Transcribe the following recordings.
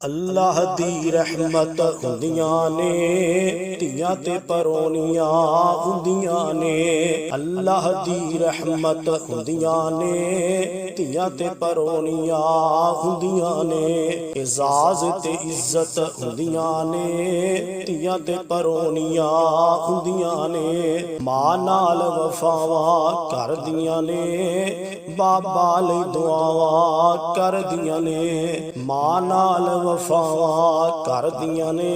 अल्लाह दी रहमत हुंदियां ने तियां ते परौनियां हुंदियां ने। अल्लाह दी रहमत हुंदियां ने तियां ते परौनियां हुंदियां ने। एजाज ते इज्जत हुंदियां ने तियां ते परौनियां हुंदियां ने। मां नाल वफावां करदियां ने बाबा लई दुआवां करदियां ने। मां नाल वफावां करदियां ने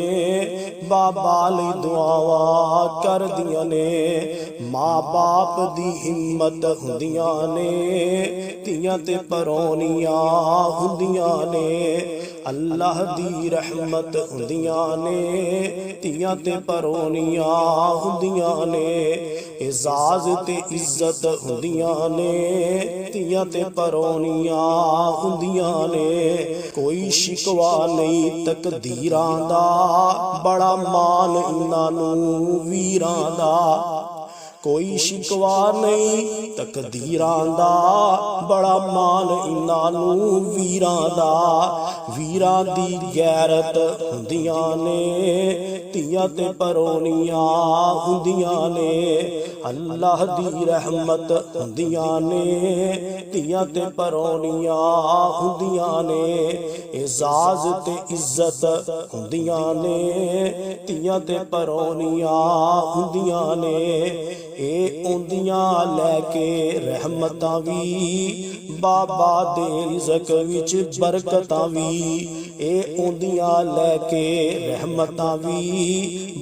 बाबा लई दुआवां करदियां ने। मां बाप दी हिम्मत हुंदियां ने तियां ते परौनियां हुंदियां ने। अल्लाह दी रहमत हुंदियां ने तियां ते परौनियां हुंदियां ने। एजाज ते इज्जत हुंदियां ने तियां ते परौनियां हुंदियां ने। कोई शिकवा नहीं तकदीरां दा बड़ा मान इन्हां नूं वीरां दा। कोई शिकवा नहीं तकदीरां दा बड़ा मान इन्हां नूं वीरां दा। वीरां दी गैरत हुंदियां ने तियां ते परौनियां हुंदियां ने। अल्लाह दी रहमत हुंदियां ने तियां ते परौनियां हुंदियां ने। एजाज ते इज्जत हुंदियां ने तियां ते परौनियां हुंदियां ने। ए औंदियां लैके रहमतां we Baba they रिज़क which बरकतां we. ए औंदियां लैके रहमतां we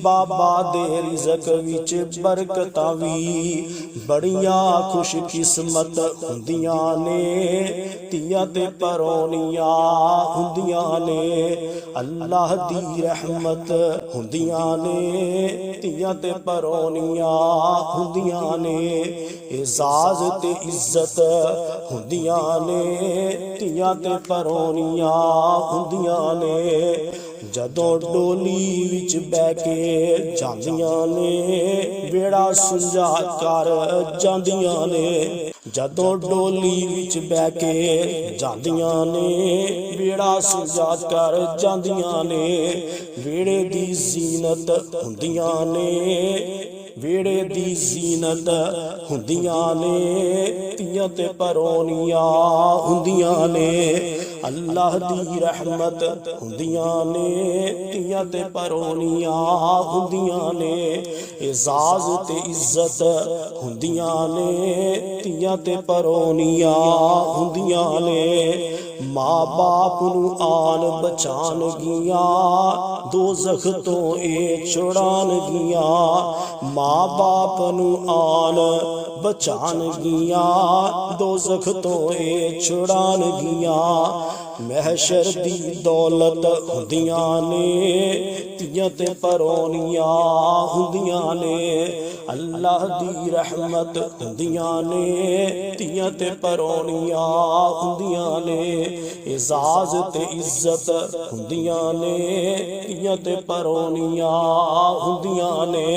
Baba they रिज़क which बरकतां we. बड़ियां खुश किस्मत हुंदियां ने तियां ते परौनियां हुंदियां ने। अल्लाह दी रहमत हुंदियां ने तियां ते परौनियां हुंदियां ने। एजाज ते इज्जत हुंदियां ने तियां ते परौनियां हुंदियां ने। जदों डोली विच बैके जांदियां ने बेड़ा सुंजा कर जांदियां ने। जदों डोली विच बैके जांदियां ने बेड़ा सुंजा कर जांदियां ने। वेड़े दी जीनत हुंदियां ने वेड़े दी जीनत हुंदियां ने तियां ते परौनियां हुंदियां ने। अल्लाह दी रहमत हुंदियां ने तियां ते परौनियां हुंदियां ने। एजाज ते इज्जत हुंदियां ने तियां ते परौनियां हुंदियां ने। मां बाप नूं आन बचानगियां दोज़ख तो ए छुड़ानगियां। मां बाप नूं आन बचानगियां दोज़ख तो ए छुड़ानगियां। महशर दी दौलत हुंदियां ने तियां ते परौनियां हुंदियां ने। अल्लाह दी रहमत हुंदियां ने तियां ते परौनियां हुंदियां ने। एजाज ते इज्जत हुंदियां ने तियां ते परौनियां हुंदियां ने।